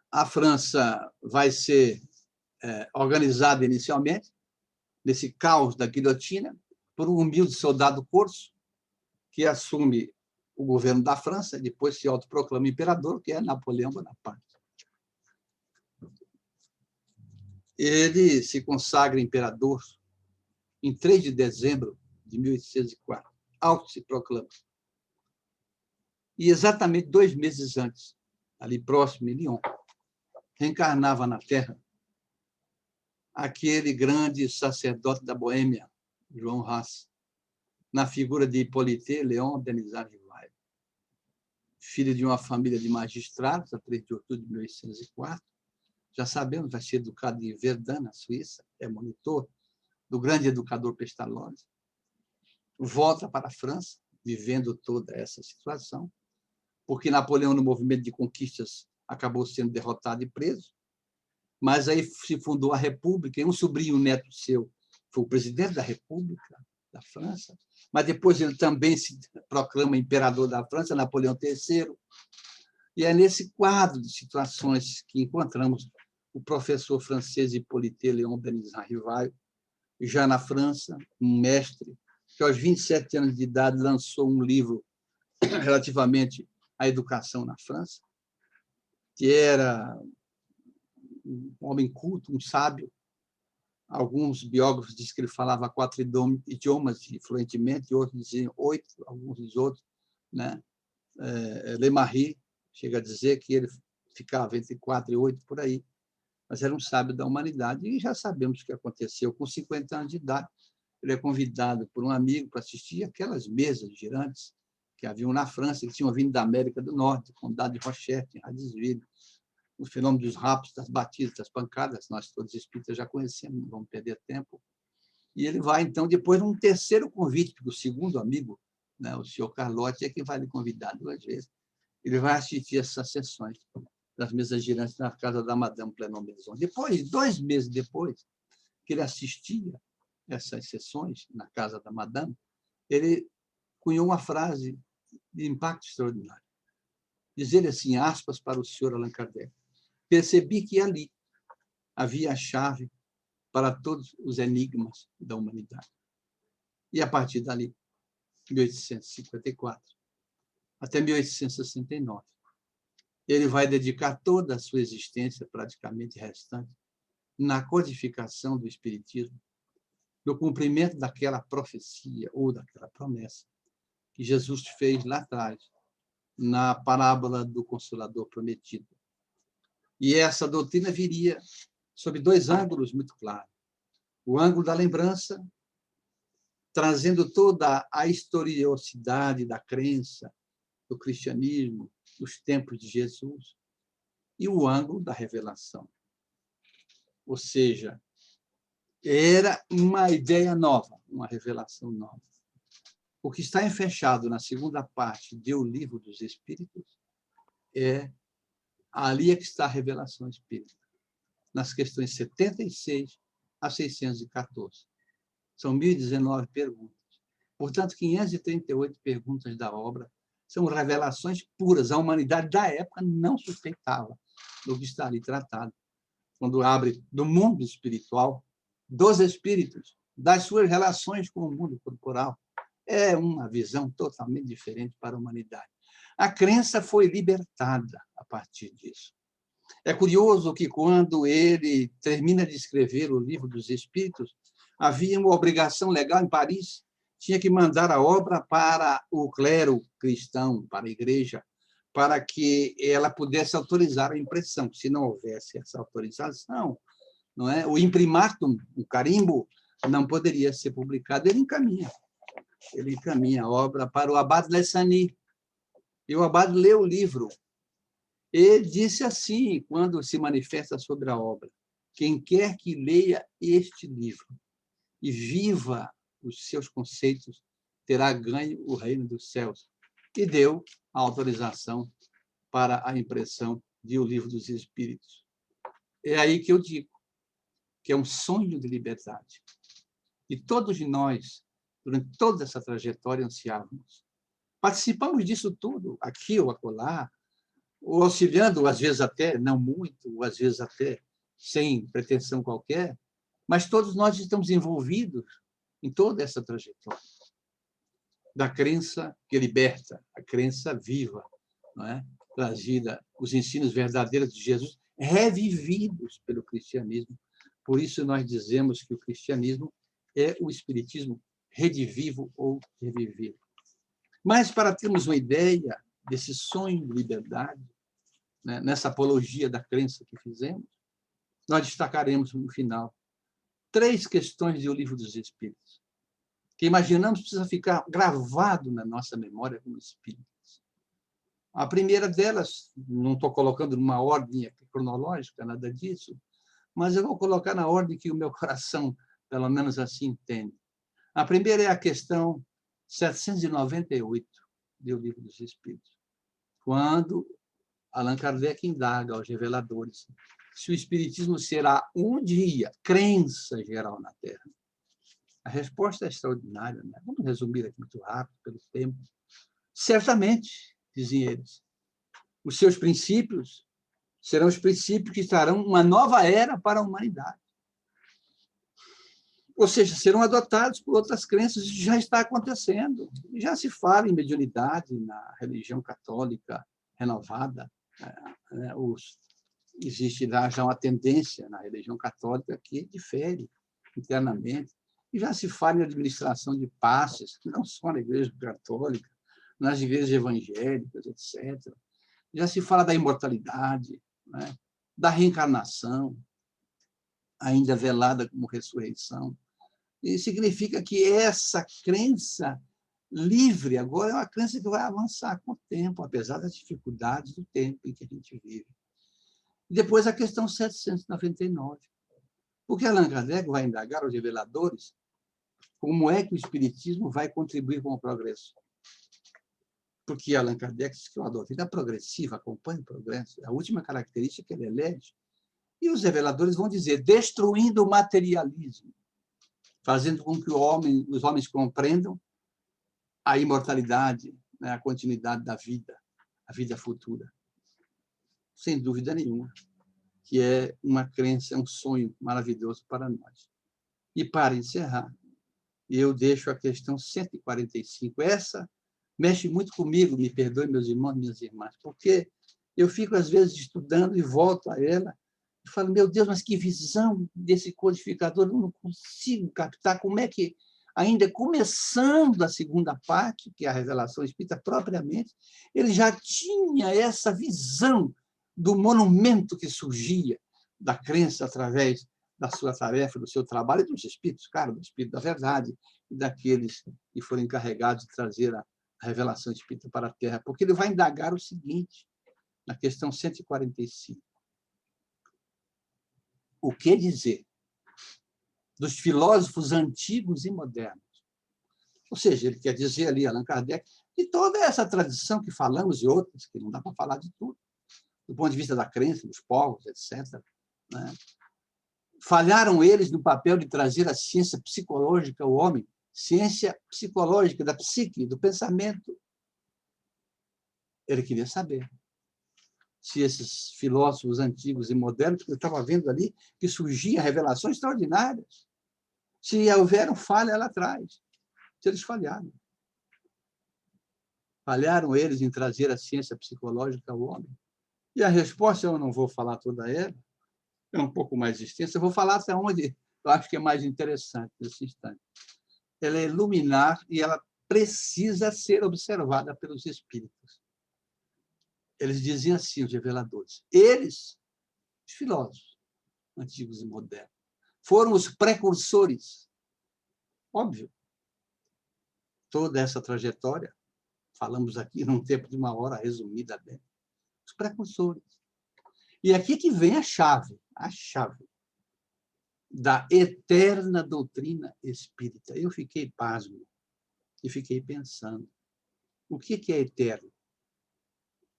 a França vai ser organizada inicialmente, nesse caos da guilhotina, por um humilde soldado corso, que assume o governo da França, depois se autoproclama imperador, que é Napoleão Bonaparte. Ele se consagra imperador em 3 de dezembro de 1804. Auto se proclama. E exatamente 2 meses antes, ali próximo, em Lyon, reencarnava na Terra aquele grande sacerdote da Boêmia, João Haas, na figura de Hippolyte Léon Denisard Rivail, filho de uma família de magistrados, a 3 de outubro de 1804. Já sabemos, vai ser educado em Verdun, na Suíça, é monitor do grande educador Pestalozzi. Volta para a França, vivendo toda essa situação, porque Napoleão, no movimento de conquistas, acabou sendo derrotado e preso, mas aí se fundou a República, e um sobrinho neto seu foi o presidente da República da França, mas depois ele também se proclama imperador da França, Napoleão III, e é nesse quadro de situações que encontramos o professor francês Hippolyte Léon Denisard Rivail, já na França, um mestre, que aos 27 anos de idade lançou um livro relativamente à educação na França, que era um homem culto, um sábio. Alguns biógrafos dizem que ele falava 4 idiomas fluentemente, outros diziam 8, alguns dizem outros. Né? Lemarie chega a dizer que ele ficava entre 4 e 8 por aí, mas era um sábio da humanidade. E já sabemos o que aconteceu. Com 50 anos de idade, ele é convidado por um amigo para assistir aquelas mesas girantes que haviam na França, que tinham vindo da América do Norte, condado de Rochette, em Radisville, o fenômeno dos raptos, das batidas, das pancadas, nós todos espíritas já conhecemos, não vamos perder tempo. E ele vai, então, depois, num terceiro convite, porque o segundo amigo, né, o senhor Carlotti, é quem vai lhe convidar 2 vezes, ele vai assistir essas sessões das mesas girantes na casa da Madame Plénon-Maison. Depois, 2 meses depois que ele assistia essas sessões na casa da Madame, ele cunhou uma frase de impacto extraordinário. Diz ele assim, aspas para o senhor Allan Kardec: percebi que ali havia a chave para todos os enigmas da humanidade. E, a partir dali, 1854 até 1869, ele vai dedicar toda a sua existência, praticamente restante, na codificação do Espiritismo, no cumprimento daquela profecia ou daquela promessa que Jesus fez lá atrás, na parábola do Consolador Prometido. E essa doutrina viria sob dois ângulos muito claros. O ângulo da lembrança, trazendo toda a historicidade da crença do cristianismo, dos tempos de Jesus, e o ângulo da revelação. Ou seja, era uma ideia nova, uma revelação nova. O que está enfechado na segunda parte do Livro dos Espíritos ali é que está a revelação espírita, nas questões 76 a 614. São 1.019 perguntas. Portanto, 538 perguntas da obra são revelações puras. A humanidade da época não suspeitava do que está ali tratado. Quando abre do mundo espiritual, dos espíritos, das suas relações com o mundo corporal, é uma visão totalmente diferente para a humanidade. A crença foi libertada a partir disso. É curioso que, quando ele termina de escrever o Livro dos Espíritos, havia uma obrigação legal em Paris, tinha que mandar a obra para o clero cristão, para a igreja, para que ela pudesse autorizar a impressão. Se não houvesse essa autorização, não é? O imprimatum, o carimbo, não poderia ser publicado. Ele encaminha a obra para o Abade Lessani. E o Abade leu o livro. Ele disse assim, quando se manifesta sobre a obra: quem quer que leia este livro e viva os seus conceitos, terá ganho o reino dos céus. E deu a autorização para a impressão de O Livro dos Espíritos. É aí que eu digo que é um sonho de liberdade. E todos nós, durante toda essa trajetória, ansiávamos. Participamos disso tudo, aqui ou acolá, ou auxiliando, às vezes até, não muito, ou às vezes até sem pretensão qualquer, mas todos nós estamos envolvidos em toda essa trajetória da crença que liberta, a crença viva, não é? Trazida, os ensinos verdadeiros de Jesus, revividos pelo cristianismo. Por isso nós dizemos que o cristianismo é o espiritismo redivivo ou revivido. Mas, para termos uma ideia desse sonho de liberdade, né, nessa apologia da crença que fizemos, nós destacaremos no final 3 questões do Livro dos Espíritos, que imaginamos precisa ficar gravado na nossa memória como espíritos. A primeira delas, não estou colocando numa ordem cronológica, nada disso, mas eu vou colocar na ordem que o meu coração, pelo menos assim, entende. A primeira é a questão 798 do Livro dos Espíritos, quando Allan Kardec indaga aos reveladores se o espiritismo será um dia crença geral na Terra. A resposta é extraordinária, né? Vamos resumir aqui muito rápido, pelo tempo. Certamente, dizem eles, os seus princípios serão os princípios que trarão uma nova era para a humanidade. Ou seja, serão adotados por outras crenças. Isso já está acontecendo. Já se fala em mediunidade na religião católica renovada. Existe já uma tendência na religião católica que difere internamente. E já se fala em administração de passes, que não só na igreja católica, nas igrejas evangélicas, etc. Já se fala da imortalidade, né? Da reencarnação, ainda velada como ressurreição. E significa que essa crença livre agora é uma crença que vai avançar com o tempo, apesar das dificuldades do tempo em que a gente vive. E depois a questão 799. Porque Allan Kardec vai indagar aos reveladores como é que o espiritismo vai contribuir com o progresso. Porque Allan Kardec diz que uma doutrina progressiva acompanha o progresso. A última característica que ele elege. E os reveladores vão dizer, destruindo o materialismo, fazendo com que os homens compreendam a imortalidade, né, a continuidade da vida, a vida futura. Sem dúvida nenhuma. que é uma crença, um sonho maravilhoso para nós. E, para encerrar, eu deixo a questão 145. Essa mexe muito comigo, me perdoe, meus irmãos e minhas irmãs, porque eu fico, às vezes, estudando e volto a ela e falo, meu Deus, mas que visão desse codificador, eu não consigo captar como é que, ainda começando a segunda parte, que é a revelação espírita propriamente, ele já tinha essa visão do monumento que surgia da crença através da sua tarefa, do seu trabalho, e dos espíritos, claro, do espírito da verdade, e daqueles que foram encarregados de trazer a revelação espírita para a Terra, porque ele vai indagar o seguinte, na questão 145. O que dizer dos filósofos antigos e modernos? Ou seja, ele quer dizer ali, Allan Kardec, que toda essa tradição que falamos e outras, que não dá para falar de tudo, do ponto de vista da crença, dos povos, etc., né? Falharam eles no papel de trazer a ciência psicológica ao homem, ciência psicológica da psique, do pensamento. Ele queria saber se esses filósofos antigos e modernos, que eu estava vendo ali, que surgiam revelações extraordinárias, se houveram falha lá atrás, se eles falharam. Falharam eles em trazer a ciência psicológica ao homem? E a resposta, eu não vou falar toda ela, é um pouco mais extensa, eu vou falar até onde eu acho que é mais interessante nesse instante. Ela é luminar e ela precisa ser observada pelos espíritos. Eles diziam assim, os reveladores. Eles, os filósofos, antigos e modernos, foram os precursores. Óbvio. Toda essa trajetória, falamos aqui num tempo de 1 hora, resumida bem. Os precursores. E aqui que vem a chave da eterna doutrina espírita. Eu fiquei pasmo e fiquei pensando. O que é eterno?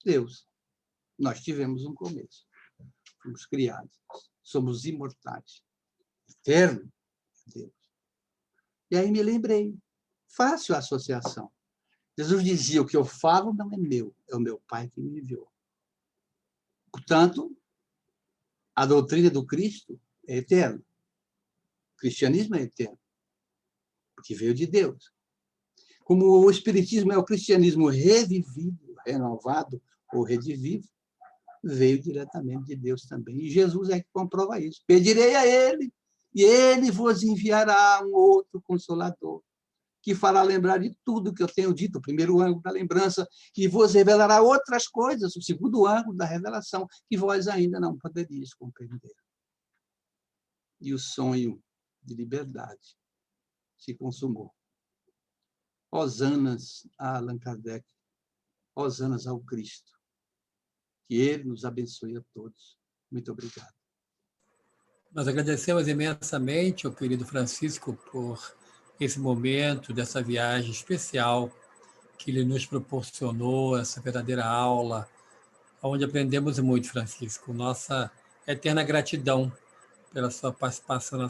Deus. Nós tivemos um começo. Fomos criados. Somos imortais. Eterno é Deus. E aí me lembrei. Fácil a associação. Jesus dizia, o que eu falo não é meu, é o meu Pai que me enviou. Portanto, a doutrina do Cristo é eterna. O cristianismo é eterno, porque veio de Deus. Como o Espiritismo é o cristianismo revivido, renovado ou redivivo, veio diretamente de Deus também. E Jesus é que comprova isso. Pedirei a Ele, e Ele vos enviará um outro Consolador, que fará lembrar de tudo que eu tenho dito, o primeiro ângulo da lembrança, que vos revelará outras coisas, o segundo ângulo da revelação, que vós ainda não poderíeis compreender. E o sonho de liberdade se consumou. Hosanas a Allan Kardec, hosanas ao Cristo. Que Ele nos abençoe a todos. Muito obrigado. Nós agradecemos imensamente ao querido Francisco por esse momento, dessa viagem especial que ele nos proporcionou, essa verdadeira aula, onde aprendemos muito, Francisco. Nossa eterna gratidão pela sua participação na